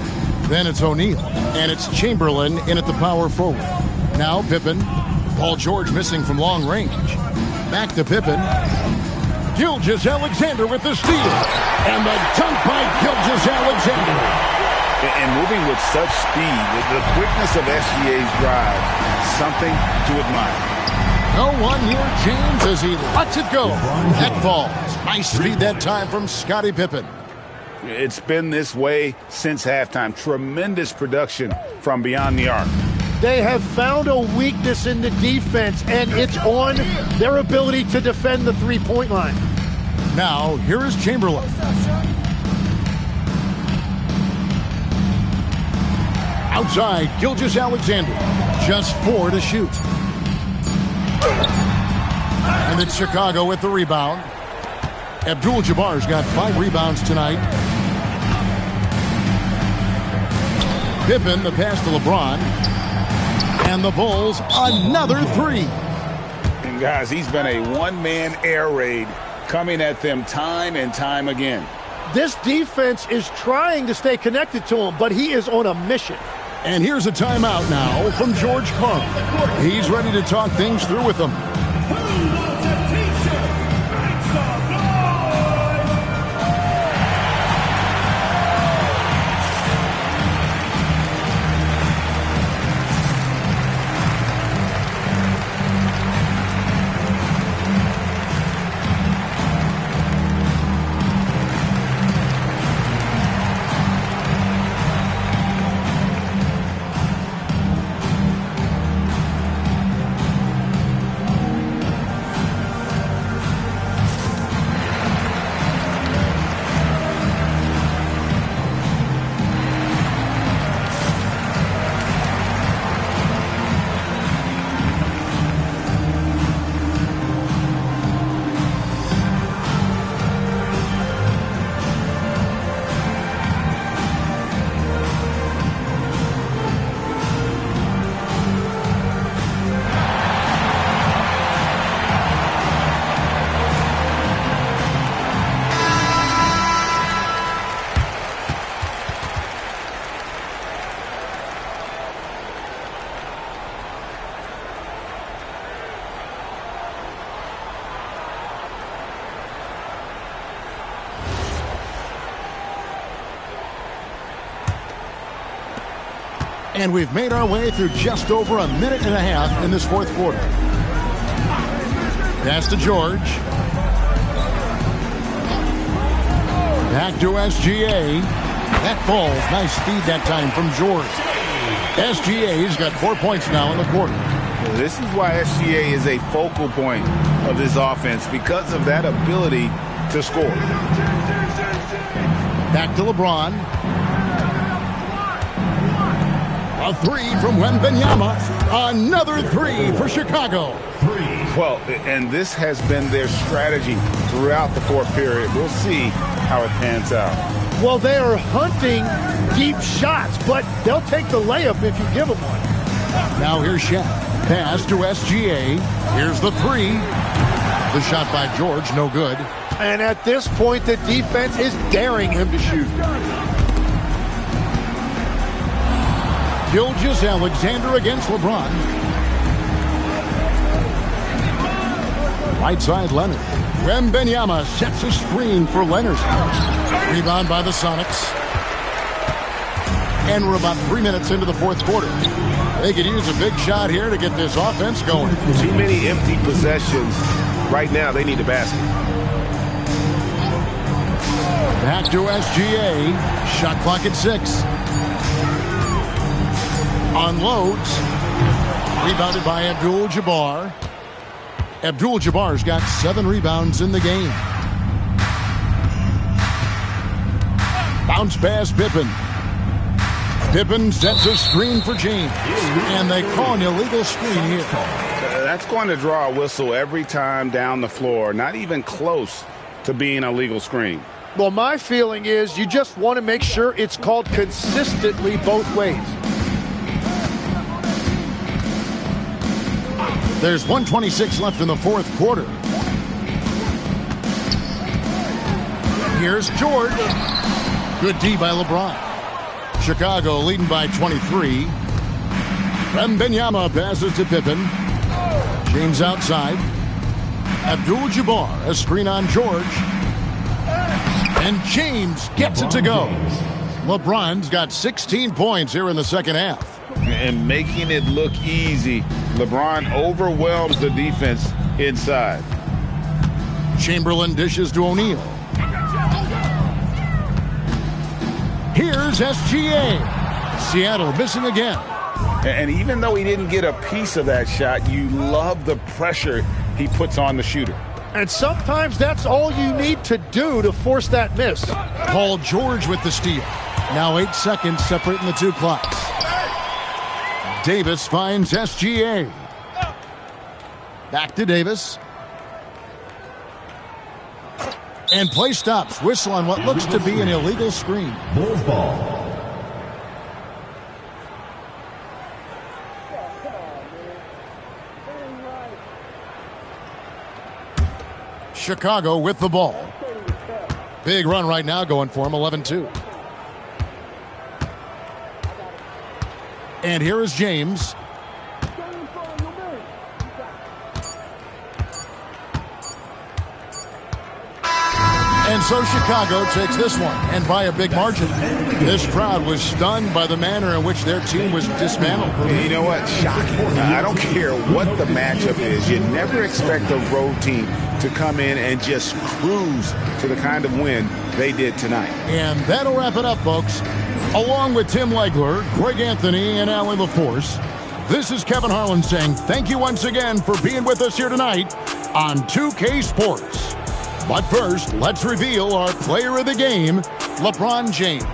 Then it's O'Neal. And it's Chamberlain in at the power forward. Now Pippen. Paul George missing from long range. Back to Pippen. Gilgeous-Alexander with the steal. And the dunk by Gilgeous-Alexander. And moving with such speed, the quickness of SGA's drive, something to admire. No one near James as he lets it go. That falls. Nice speed that time from Scottie Pippen. It's been this way since halftime. Tremendous production from beyond the arc. They have found a weakness in the defense, and it's on their ability to defend the three-point line. Now, here is Chamberlain. Outside, Gilgeous-Alexander. Just 4 to shoot. And it's Chicago with the rebound. Abdul-Jabbar's got 5 rebounds tonight. Pippen, the pass to LeBron. And the Bulls, another 3. And guys, he's been a one-man air raid coming at them time and time again. This defense is trying to stay connected to him, but he is on a mission. And here's a timeout now from George Karl. He's ready to talk things through with them. And we've made our way through just over a minute and a half in this fourth quarter. Pass to George. Back to SGA. That ball's nice speed that time from George. SGA's got 4 points now in the quarter. This is why SGA is a focal point of this offense, because of that ability to score. Back to LeBron. A three from Wembanyama. Another three for Chicago. Well, and this has been their strategy throughout the fourth period. We'll see how it pans out. Well, they are hunting deep shots, but they'll take the layup if you give them one. Now here's Shaq. Pass to SGA. Here's the three. The shot by George, no good. And at this point, the defense is daring him to shoot. Gilgeous-Alexander against LeBron. Right side, Leonard. Wembanyama sets a screen for Leonard. Rebound by the Sonics. And we're about 3 minutes into the fourth quarter. They could use a big shot here to get this offense going. Too many empty possessions. Right now, they need a basket. Back to SGA. Shot clock at 6. Unloads. Rebounded by Abdul-Jabbar. Abdul-Jabbar's got 7 rebounds in the game. Bounce pass, Pippen. Pippen sets a screen for James. And they call an illegal screen here. That's going to draw a whistle every time down the floor. Not even close to being a legal screen. Well, my feeling is you just want to make sure it's called consistently both ways. There's 1:26 left in the fourth quarter. Here's George. Good D by LeBron. Chicago leading by 23. Wembanyama passes to Pippen. James outside. Abdul-Jabbar, a screen on George. And James gets it to go. LeBron's got 16 points here in the second half. And making it look easy, LeBron overwhelms the defense inside. Chamberlain dishes to O'Neal. Here's SGA. Seattle missing again. And even though he didn't get a piece of that shot, you love the pressure he puts on the shooter. And sometimes that's all you need to do to force that miss. Paul George with the steal. Now 8 seconds separating the two clocks. Davis finds SGA. Back to Davis. And play stops. Whistle on what looks to be an illegal screen. Bulls ball. Chicago with the ball. Big run right now going for him, 11-2. And here is James. And so Chicago takes this one, and by a big margin. This crowd was stunned by the manner in which their team was dismantled. You know what? Shocking. I don't care what the matchup is. You never expect a road team to come in and just cruise to the kind of win they did tonight. And that'll wrap it up, folks. Along with Tim Legler, Greg Anthony, and Allie LaForce, this is Kevin Harlan saying thank you once again for being with us here tonight on 2K Sports. But first, let's reveal our player of the game, LeBron James.